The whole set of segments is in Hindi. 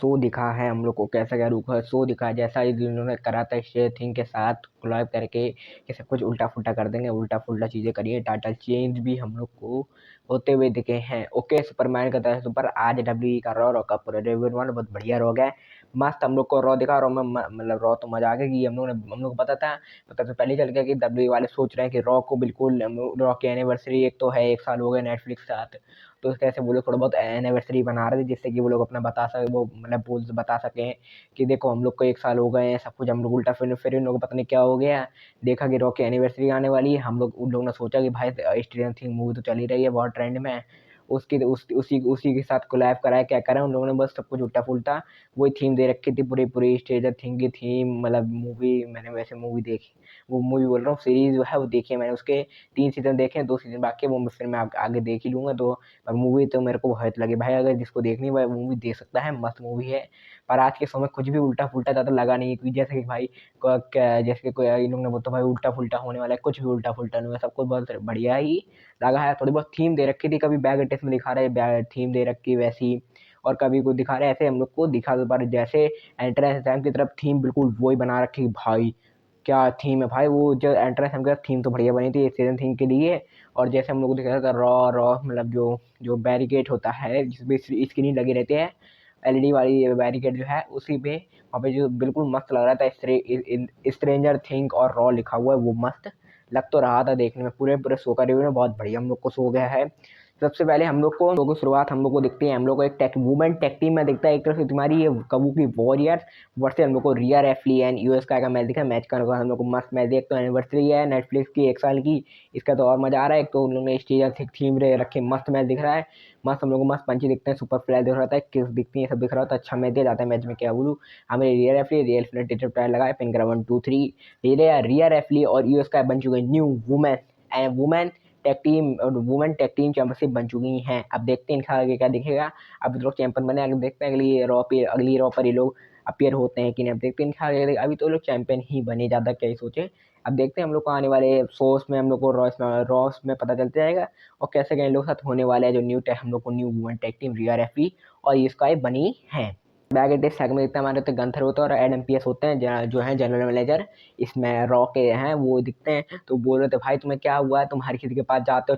शो दिखा है हम लोग को, कैसा क्या रुख है शो दिखा है, जैसा इन्होंने करा था स्ट्रेंजर थिंग के साथ कोलैब करके कि सब कुछ उल्टा फुल्टा कर देंगे, उल्टा फुल्टा चीज़ें करिए, टाइटल चेंज भी हम लोग को होते हुए दिखे हैं। ओके, सुपरमैन का तरह सुपर आज डब्ल्यू का रॉ का पूरा रिव्यू बहुत बढ़िया रॉ गया, मस्त हम लोग को रॉ दिखा। रॉ में मतलब रॉ तो मजा आ गया कि हम लोग को पता तो पहले चल गया कि डब्ल्यू वाले सोच रहे हैं कि रॉ को बिल्कुल रॉ की एनिवर्सरी एक तो है, 1 साल हो गया नेटफ्लिक्स के साथ, तो कैसे वो लोग थोड़ा बहुत एनिवर्सरी बना रहे थे जिससे कि वो लोग अपना बता सके, वो मतलब बोल बता सकें कि देखो हम लोग को 1 साल हो गए हैं, सब कुछ हम लोग उल्टा फिर इन लोगों को पता नहीं क्या हो गया। देखा कि रॉ की एनिवर्सरी आने वाली है, हम लोग उन लोगों ने सोचा कि भाई स्ट्रेंजर थिंग्स मूवी तो चल ही रही है बहुत ट्रेंड में, उसी के साथ कोलैब कराया, क्या करा उन लोगों ने, बस सब कुछ उल्टा पुल्टा वही थीम दे रखी थी, पूरी पूरी स्ट्रेंजर थिंग की थीम। मतलब मूवी मैंने वैसे मूवी देखी, वो मूवी बोल रहा हूँ, सीरीज जो है वो देखी है मैंने, उसके 3 सीज़न देखे हैं, 2 सीज़न बाकी है, वो फिर मैं आगे देख ही लूँगा। तो पर मूवी तो मेरे को बहुत लगी भाई, अगर जिसको देखनी है वो मूवी देख सकता है, मस्त मूवी है। पर आज के समय कुछ भी उल्टा फुल्टा ज़्यादा लगा नहीं, क्योंकि जैसे कि भाई जैसे कि कोई इन लोगों ने बोलता भाई उल्टा फुल्टा होने वाला है, कुछ भी उल्टा फुल्टा नहीं है, सब कुछ बहुत बढ़िया ही लगा है। थोड़ी बहुत थीम दे रखी थी, कभी बैग टेस्ट में दिखा रहे थीम दे रखी वैसी, और कभी कुछ दिखा रहे ऐसे हम लोग को दिखा, पर जैसे एंट्रेंस एग्जाम की तरफ थीम बिल्कुल वही बना रखी भाई, क्या थीम है भाई, वो जो एंट्रेंस एग्जाम की थीम तो बढ़िया बनी थी सीजन थीम के लिए। और जैसे हम लोग को दिखा था रॉ रॉ मतलब जो जो बैरिकेड होता है जिसमें स्क्रीन लगे रहते हैं, एलईडी वाली बैरिकेड जो है उसी पे वहाँ पे जो बिल्कुल मस्त लग रहा था, स्ट्रेंजर थिंग और रॉ लिखा हुआ है, वो मस्त लग तो रहा था देखने में। पूरे पूरे शो का रिव्यू में बहुत बढ़िया हम लोग को शो गया है। सबसे पहले हम लोग को शो की शुरुआत हम लोग को दिखती है, हम लोग को एक वुमेन टेक टीम में दिखता है, एक तरफ से तुम्हारी ये कबू की वॉरियर्स वर्सेस हम लोग को रिया रेफली एंड यूएस का मैच दिखा है। मैच का हम लोग को मस्त मैच देख, तो एनिवर्सरी है नेटफ्लिक्स की 1 साल की, इसका तो और मजा आ रहा है। एक तो उन लोगों ने स्टेज थीम रखे, मस्त मैच दिख रहा है, मस्त हम लोग को मस्त पंची दिखते हैं, सुपर फ्लैश दिख रहा था, किस दिखती है सब दिख रहा था, अच्छा मैच दिया जाता है। मैच में क्या बोलूँ, हमें रिया रेफली रियल फ्लैट ट्रायल लगाए, पिन करा 1 2 3, रिया रेफली और यूएस का बन चुके new women women tech team championship बन चुकी हैं। अब देखते हैं इनका आगे क्या दिखेगा, अब लोग चैंपियन बने, आगे देखते हैं अगली रॉ पर ये लोग अपीयर होते हैं कि नहीं। अब देखते हैं इनका आगे, अभी तो लोग चैंपियन ही बने, ज़्यादा क्या ही सोचे। अब देखते हैं हम लोग को आने वाले शोज में, हम लोग को रॉस में पता चलता जाएगा और कैसे क्या इन लोग के साथ होने वाला है। जो हम लोग को न्यू वुमेन टेक टीम रिया रेफली और इसका बनी है। बैक एट सेगमेंट दिखता है हमारे, तो गंथर होता है और एडम पीएस होते हैं जो है जनरल मैनेजर इसमें रॉ के हैं, वो दिखते हैं। तो बोल रहे थे भाई तुम्हें क्या हुआ है, तुम हर किसी के पास जाते हो,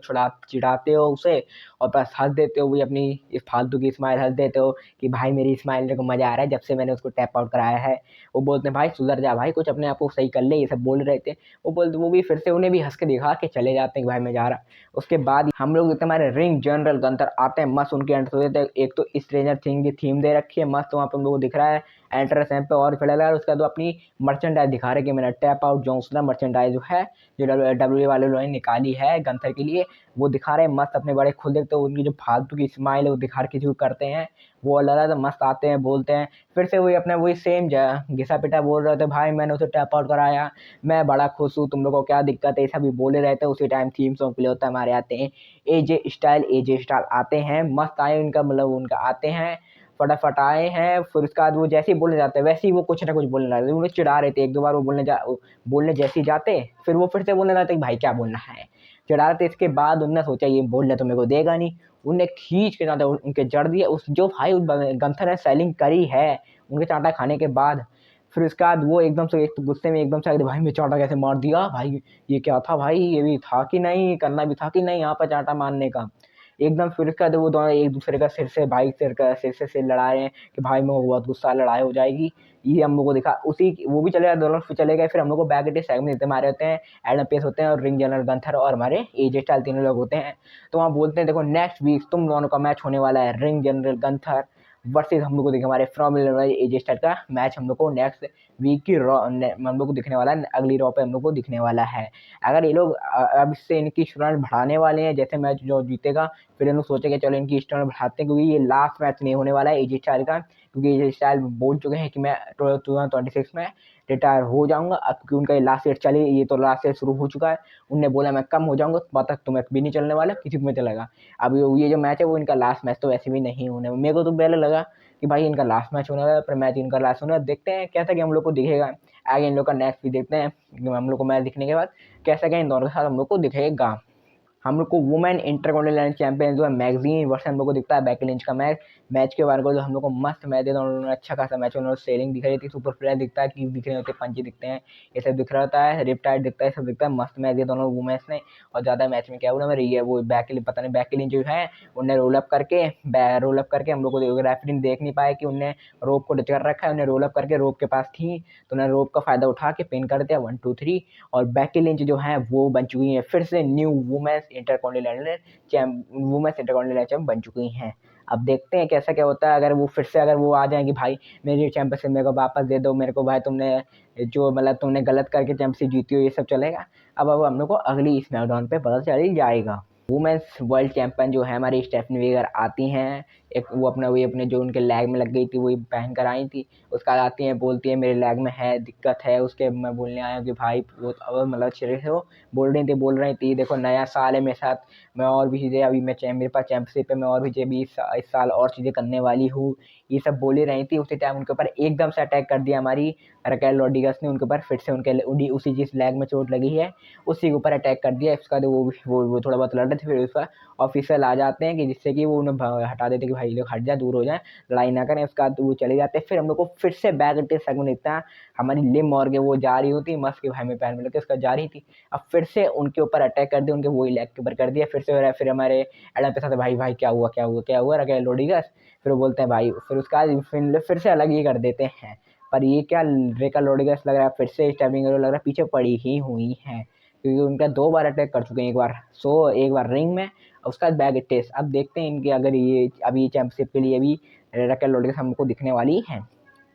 चिढ़ाते हो उसे और बस हंस देते हो, वही अपनी इस फालतू की स्माइल हंस देते हो कि भाई मेरी स्माइल को मजा आ रहा है जब से मैंने उसको टैप आउट कराया है। वो बोलते हैं भाई सुधर जा भाई, कुछ अपने आप को सही कर ले, ये सब बोल रहे थे। वो भी फिर से उन्हें भी हंस के दिखा के चले जाते हैं कि भाई मैं जा रहा। उसके बाद हम लोग हमारे रिंग जनरल गंथर आते हैं, मस्त उनके एंट्री हो जाते हैं। एक तो स्ट्रेंजर थिंग की थीम दे रखी है, मस्त वहाँ पे हम लोग को दिख रहा है एंट्रेंस पे और खड़ा लगा। उसके बाद अपनी मर्चेंडाइज दिखा रहे कि मैंने टैप आउट जॉन्सना मर्चेंडाइज जो है जो डब्ल्यू वाले लोगों ने निकाली है गंथर के लिए, वो दिखा रहे हैं मस्त अपने बड़े खुद देखते हो। उनकी जो फालतू की स्माइल है वो दिखा किसी को करते हैं, वो लगा तो मस्त आते हैं बोलते हैं, फिर से वही अपना वही सेम घिसा पिटा बोल रहे थे भाई मैंने उसे टैप आउट कराया, मैं बड़ा खुश हूँ, तुम लोगों को क्या दिक्कत है, सभी बोले रहते हैं। उसी टाइम थीम सॉन्ग प्ले होता है, हमारे आते हैं एजे स्टाइल आते हैं, मस्त आए उनका मतलब उनका आते हैं, फटाफट आए हैं। फिर उसके बाद वो जैसे ही बोलने जाते हैं वैसे ही वो कुछ ना कुछ बोलने लगते, उन्हें चिढ़ा रहे थे। 1 2 बार वो बोलने जैसे ही जाते फिर वो फिर से बोलने लगते भाई क्या बोलना है, चिढ़ा रहे थे। इसके बाद उनने सोचा ये बोलने तो मेरे को देगा नहीं, उनने खींच के जाते उनके जड़ दिए उस जो भाई गंथर ने सेलिंग करी है उनके चांटा खाने के बाद। फिर उसके बाद वो एकदम से एक तो गुस्से में एकदम से भाई मैं चांटा कैसे मार दिया भाई, ये क्या था भाई, ये भी था कि नहीं, करना भी था कि नहीं यहाँ पर चांटा मारने का एकदम। फिर उसके बाद वो दोनों एक दूसरे का सिर से लड़ा रहे हैं कि भाई मैं बहुत गुस्सा, लड़ाई हो जाएगी। ये हम लोग को दिखा उसी वो भी चले गए, दोनों फिर चले गए। फिर हम लोग को बैक एट सेगमेंट देते हमारे होते हैं एडम पेस होते हैं और रिंग जनरल गंथर और हमारे एजे स्टाइल तीनों लोग होते हैं। तो वहाँ बोलते हैं देखो नेक्स्ट वीक तुम दोनों का मैच होने वाला है, रिंग जनरल गंथर वर्सेस हम लोग को देखे हमारे फ्रॉम एजे स्टाइल का मैच हम लोग को नेक्स्ट वीक की रॉ हम लोग को दिखने वाला है, अगली रॉ पे हम लोग को दिखने वाला है। अगर ये लोग अब इससे इनकी स्टूडेंट बढ़ाने वाले हैं, जैसे मैच जो जीतेगा फिर इन लोग सोचेंगे चलो इनकी स्टूडेंट बढ़ाते हैं, क्योंकि ये लास्ट मैच नहीं होने वाला है एजे स्टाइल का, क्योंकि एजे स्टाइल बोल चुके हैं कि मैं 2026 में रिटायर हो जाऊंगा। अब क्योंकि उनका ये लास्ट ईयर चले, ये तो लास्ट ईयर शुरू हो चुका है, उनने बोला मैं कम हो जाऊंगा, तब तक तुम्हें भी नहीं चलने वाला, किसी को में चलेगा। अब ये जो मैच है वो इनका लास्ट मैच तो वैसे भी नहीं होने, मेरे को तो पहले लगा कि भाई इनका लास्ट मैच होने वाला है, पर मैच इनका लास्ट होने वाला, देखते हैं कैसा कि हम लोग को दिखेगा आगे। इन लोग का नेक्स्ट भी देखते हैं हम लोग को मैच दिखने के बाद कैसा क्या इन दोनों के साथ हम लोग को दिखेगा। हम लोग को वुमेन इंटरकॉन्टिनेंटल चैंपियन जो है मैगजीन वर्ष हम लोग को दिखता है बैकी लिंच का मैच के बारे में जो हम लोग को मस्त मैच दिया, उन्होंने अच्छा खासा मैच, उन्होंने सेलिंग दिख रही थी, सुपर प्लेयर दिखता है, कीप दिख रहे होते, पंची दिखते हैं, ये सब दिख रहा होता है, रिपटाइड दिखता है, सब दिखता है, मस्त मैच दिया दोनों वुमेन्स ने। और ज़्यादा मैच में क्या हुआ मेरी ये वो बैकी पता नहीं बैकी लिंच जो है उन्हें रोल अप करके हम लोग को रेफरी देख नहीं पाए कि उन्हें रोप को कर रखा है, उन्हें रोल अप करके रोप के पास थी तो उन्हें रोप का फायदा उठा के पिन कर दिया 1 2 3। और बैकी लिंच जो है वो बन चुकी है फिर से न्यू वुमेन्स इंटरकॉन्टिनेंटल चैंपियन बन चुकी हैं। अब देखते हैं कैसा क्या होता है, अगर वो फिर से अगर वो आ जाएंगी भाई मेरी चैंपियनशिप मेरे को वापस दे दो, मेरे को भाई तुमने जो मतलब तुमने गलत करके चैंपियनशिप जीती हो, ये सब चलेगा। अब हम लोग को अगली स्मैकडाउन पे पता चल ही जाएगा। वुमेन्स वर्ल्ड चैंपियन जो है हमारी स्टेफनी वेगर आती हैं, एक वो अपना वही अपने जो उनके लेग में लग गई थी वही पहन कर आई थी, उसका आती हैं बोलती है मेरे लेग में है दिक्कत है, उसके मैं बोलने आया कि भाई वो अब मतलब अच्छे से वो बोल रही थी देखो नया साल है मेरे साथ, मैं और भी चीज़ें अभी मेरे पास चैंपियनशिप है, मैं और भी चीज़ें भी इस साल और चीज़ें करने वाली हूँ, ये सब बोली रही थी। उसी टाइम उनके ऊपर एकदम से अटैक कर दिया हमारी रकेल रोड्रिगस ने, उनके ऊपर फिर से उनके उसी जिस लेग में चोट लगी है उसी के ऊपर अटैक कर दिया। इसका वो थोड़ा बहुत लड़ रहे थे, फिर उसका ऑफिसर आ जाते हैं कि जिससे कि वो उन्हें हटा देते कि भाई लोग हट जाए, दूर हो जाए, लड़ाई ना करें, उसका वो चले जाते हैं। फिर हम लोग को फिर से बैक अटैक सेगमेंट दिखता है, हमारी लिम मॉर्गे वो जा रही होती मस्क के भाई में पैर में लगे उसका जा रही थी, अब फिर से उनके ऊपर अटैक कर दिया, उनके वही लेग के ऊपर कर दिया फिर से। फिर हमारे एडम के साथ भाई भाई क्या हुआ रकेल रोड्रिगस, फिर वो बोलते हैं भाई, फिर उसका फिर से अलग ही कर देते हैं। पर ये क्या रेकल रोड्रिगस लग रहा है फिर से स्टेबिंग लग रहा है पीछे पड़ी ही हुई है, क्योंकि उनका 2 बार अटैक कर चुके हैं, एक बार रिंग में और उसका बैग टेस्ट। अब देखते हैं इनके अगर ये अभी चैंपियनशिप के लिए भी रकेल रोड्रिगस हमको दिखने वाली है।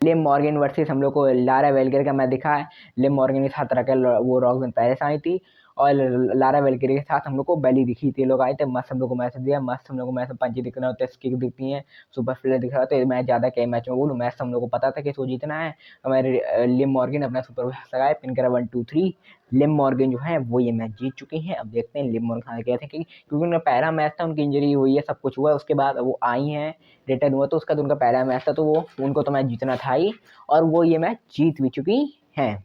लिम मॉर्गन वर्सेस हम लोग को लारा वेलगर का मैच दिखा है, लिम मॉर्गन के साथ रकेल वो रॉक्सन पेरिस आई थी और लारा वेलगर के साथ हम लोग को बेली दिखी थी, लोग आए थे, मस्त हम लोग को मैच दिया, मस्त हम लोग को मैच पंची दिख रहे होते हैं, स्किक दिखती हैं, सुपर प्लेयर दिख रहा होता है। मैच ज़्यादा क्या मैच में बोलूँ, मैच हम लोग को पता था कि इसको जीतना है, हमारे लिम मॉर्गन अपना सुपर लगाए पिन करा 1 2 3, लिम मॉर्गन जो है वो ये मैच जीत चुकी हैं। अब देखते हैं लिम मॉर्गन आगे कहते हैं क्योंकि उनका पहला मैच था, उनकी इंजरी हुई है, सब कुछ हुआ है, उसके बाद वो आई हैं रिटर्न हुआ तो उसका तो उनका पहला मैच था, तो वो उनको तो मैच जीतना था ही और वो ये मैच जीत भी चुकी हैं।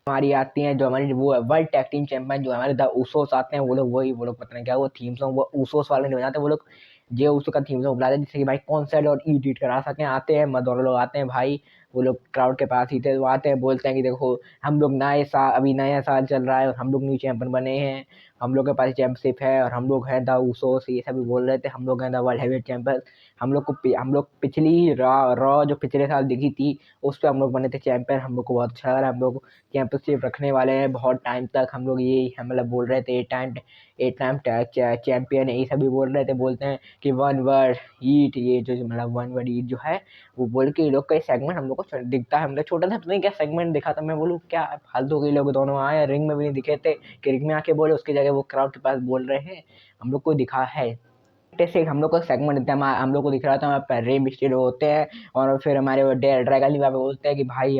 हमारी आती हैं जो हमारी वो वर्ल्ड टैग टीम चैंपियन जो हमारे द उसोस आते हैं, वो लोग पता नहीं क्या वो थीम सॉन्ग वो उसोस वाले नहीं बजाते, वो लोग जे उसो का थीम सॉन्ग बुलाते हैं जिससे कि भाई कॉन्सर्ट और ईट करा सकें, आते हैं दोनों लोग आते हैं भाई, वो लोग क्राउड के पास ही थे, वो आते हैं बोलते हैं कि देखो हम लोग नए साल अभी नया साल चल रहा है और हम लोग न्यू चैंपियन बने हैं, हम लोग के पास चैंपियनशिप है और हम लोग हैं द उसोस, ये सभी बोल रहे थे, हम लोग हैं द वर्ल्ड हैवीवेट चैंपियन। हम लोग पिछली रॉ जो पिछले साल दिखी थी उस पर हम लोग बने थे चैंपियन, हम लोग को बहुत अच्छा लग रहा है, हम लोग चैंपियनशिप रखने वाले हैं बहुत टाइम तक, हम लोग ये मतलब बोल रहे थे 8 टाइम चैंपियन है, ये सभी बोल रहे थे, बोलते हैं कि वन वर्ड ईट, ये जो मतलब वन वर्ड ईट जो है वो बोल के ये लोग का सेगमेंट हम लोग को दिखता है, मतलब छोटा सा पता नहीं क्या सेगमेंट दिखा था, मैं बोलूँ क्या फालतू के लोग दोनों आए, रिंग में भी नहीं दिखे थे कि रिंग में आके बोले, उसकी जगह वो क्राउड के पास बोल रहे हैं, हम लोग को दिखा है। से हम लोग को सेगमेंट देते हैं, हम लोग को दिख रहा था वहाँ पर रेम स्टील होते हैं और फिर हमारे वो ड्रैगन वहाँ पे बोलते हैं कि भाई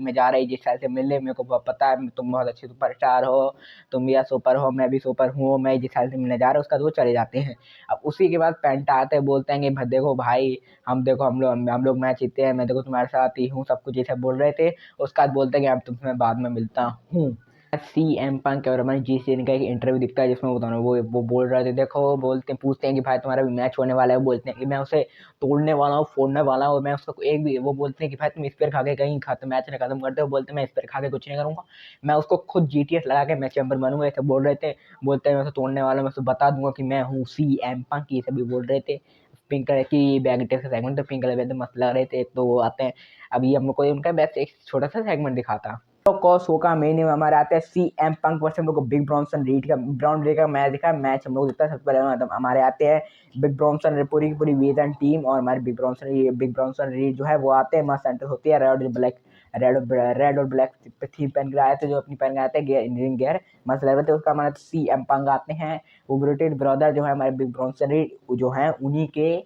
मैं जा रही जिस साल से मिलने, मेरे को पता है तुम बहुत अच्छे सुपरस्टार हो, तुम भी सुपर हो, मैं भी सुपर हूँ, मैं जिस साल से मिलने जा रहा हूँ उसका तो वो चले जाते हैं। अब उसी के बाद पेंटा आते हैं बोलते हैं कि देखो भाई हम लोग मैच जीते हैं, मैं देखो तुम्हारे साथ ही हूँ, सब कुछ ये सब बोल रहे थे, उसके बाद बोलते हैं कि अब तुम्हें बाद में मिलता हूँ। सीएम पंक और हमारी जी सीन का एक इंटरव्यू दिखता है जिसमें बताना वो बोल रहे थे, देखो बोलते हैं पूछते हैं कि भाई तुम्हारा भी मैच होने वाला है, वो बोलते हैं कि मैं उसे तोड़ने वाला हूँ फोड़ने वाला हूँ, मैं उसको एक भी, वो बोलते हैं कि भाई तुम स्पेयर खा के कहीं खत्म मैच ने खत्म कर दो, बोलते हैं मैं स्पेयर खा के कुछ नहीं करूंगा, मैं उसको खुद जीटीएस लगा के मैं चैंपियन बनूंगा, ऐसे बोल रहे थे, बोलते हैं मैं उसे तोड़ने वाला हूँ, मैं उसे बता दूंगा कि मैं हूँ सीएम पंक, ये सभी बोल रहे थे। पिंक कलर की बैग टेस्ट का सेगमेंट, तो पिंक कलर में मस्त लग रहे थे, तो वो आते हैं अभी हम लोग को उनका बेस्ट एक छोटा सा सेगमेंट दिखाता। को शो का मेन हमारे आते हैं सीएम पंक वर्सेस हम लोग को बिग ब्रॉन्सन रीड का मैच दिखा, मैच हम लोग दिखता है सबसे पहले हमारे आते हैं बिग ब्रॉन्सन पूरी की पूरी वेजन टीम और हमारे बिग ब्रॉन्सन रीड जो है वो आते हैं, मस्त सेंटर होती है, रेड और ब्लैक थीम पहन के आए थे, जो अपनी पहन के आते हैं इंजीनियरिंग गेयर मस्त लग रहे थे, उसका हमारे सीएम पंक आते हैं, वो ब्रिटेन ब्रदर जो है हमारे बिग ब्रॉन्सन रीड जो है उन्हीं के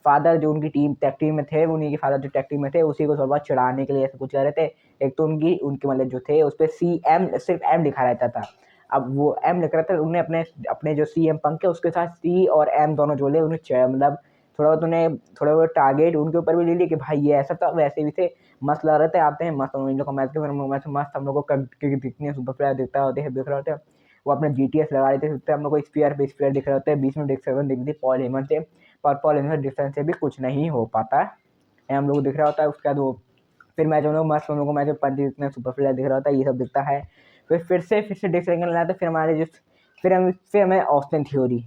फादर जो उनकी टैग टीम में थे, उन्हीं के फादर जो टैग टीम में थे उसी को थोड़ा बहुत चिढ़ाने के लिए ऐसा कुछ कर रहे थे। एक तो उनके मतलब जो थे उस पर सीएम सिर्फ एम लिखा रहता था, अब वो एम लिख रहा था, उन्हें अपने जो सीएम पंक है उसके साथ सी और एम दोनों जोड़े, उन्हें मतलब थोड़ा बहुत उन्हें थोड़ा बहुत टारगेट उनके ऊपर भी ले लिए कि भाई ये ऐसा था, वैसे भी थे मस्त लग रहे थे, आते हैं मस्त इन लोग का मैच के फिर मैच मस्त हम लोग को कितने सुपर प्लेयर दिखता होते हैं, दिख रहे होते हैं। वो अपने GTS लगा रहे थे, हम लोग को स्पीयर पे स्पीयर दिख रहे होते हैं, बीच में डिक सेवन दिख थी पॉल हेमन से, पर पॉल हेमन डिफेंस से भी कुछ नहीं हो पाता है, हम लोग को दिख रहा होता है। उसके बाद वो फिर मैच हम लोग मस्त, हम लोग को मैच में पंच इतने सुपर प्लेयर दिख रहा होता है, ये सब दिखता है। फिर से डिक सेवन लाते, फिर हमें Austin Theory,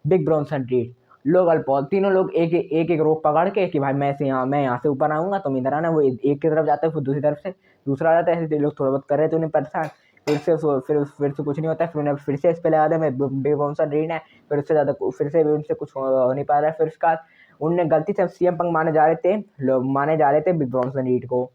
Big Bronson Reed, Logan Paul, तीनों लोग एक रोप पकड़ के कि भाई मैं यहाँ से ऊपर आऊंगा, तुम इधर आना। वो एक की तरफ जाता है, फिर दूसरी तरफ से दूसरा आ जाता है, ऐसे लोग थोड़ा बहुत कर रहे थे उन्हें परेशान। फिर से कुछ नहीं होता है, फिर उन्हें फिर से इस पे लगा दे, मैं बिग ब्रॉन्सन रीड है, फिर से भी उनसे कुछ हो नहीं पा रहा है। फिर उसका उनने गलती से CM पंक माने जा रहे थे बिग ब्रॉन्सन रीड को,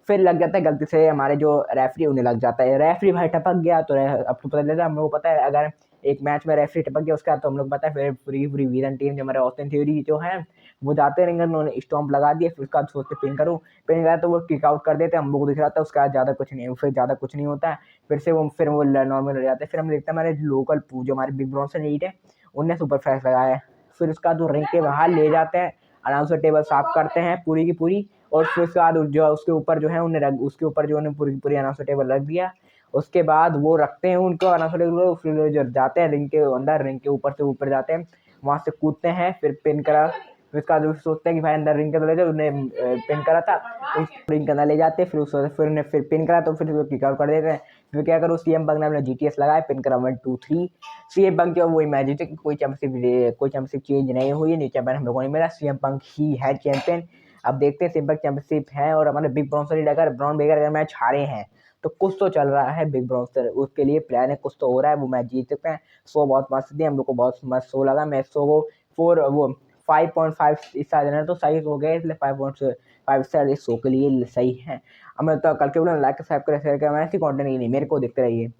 फिर लग जाता है गलती से हमारे जो रेफरी उन्हें लग जाता है, रेफरी भाई टपक गया तो अब तो पता चलता है, हम लोग को पता है अगर एक मैच में रेफरी टपक गया उसका तो हम लोग पता है फिर पूरी पूरी वीरन टीम जो हमारे ऑस्टिन थ्योरी जो है वो जाते रहेंगे, उन्होंने स्टॉम्प लगा दिया, फिर उसका सोचते पिन करा तो वो किक आउट कर देते, हम लोग को दिख रहा था उसका ज़्यादा कुछ नहीं, फिर ज़्यादा कुछ नहीं होता है, फिर वो नॉर्मल हो जाते हैं। फिर हम देखते हैं हमारे लोकल जो हमारे बिग ब्रॉन्सन रीड है उनने सुपर फ्लैश लगाया है, फिर उसका जो रिंग के बाहर ले जाते हैं, आराम से टेबल साफ करते हैं पूरी की पूरी, और फिर उसके बाद जो उसके ऊपर जो है उसके ऊपर जो उन्हें पूरी पूरी अनाउंसर टेबल रख दिया। उसके बाद वो रखते हैं उनको अनाउंसर टेबल, फिर जो जाते हैं रिंग के अंदर, रिंग के ऊपर से ऊपर जाते हैं, वहां से कूदते हैं, फिर पिन करा, फिर उसका जो सोचते हैं कि भाई अंदर रिंग के अंदर ले जाओ, उन्हें पिन करा था तो रिंग के अंदर ले जाते हैं, फिर उन्हें फिर पिन करा तो फिर किक आउट कर देते हैं। फिर क्या करो, CM पंक ने अपना GTS लगाया, पिन करा 1 2 3, CM पंक जो वही मैच जीते, कोई चैंपियनशिप चेंज नहीं हुई, न्यू चैंपियन हम लोगों ने मिला, CM पंक ही है चैंपियन। अब देखते हैं सिंपल चैंपियनशिप है, और हमारे बिग ब्रॉन्सर अगर ब्राउन बेगर अगर मैच हारे हैं तो कुछ तो चल रहा है बिग ब्रॉन्सर, उसके लिए प्लान है, कुछ तो हो रहा है, वो मैच जीत सकते हैं। शो बहुत मस्त दिया हम लोग को, बहुत मस्त शो लगा। मैं शो को 5.5 स्टार देना तो सही हो गया, इसलिए 5.5 स्टार इस शो के लिए सही है। अब मैं तो कल के बोला लाइक सब्सक्राइब करें, शेयर करें, मैं ऐसी कंटेंट ही नहीं मेरे को देखते रहिए।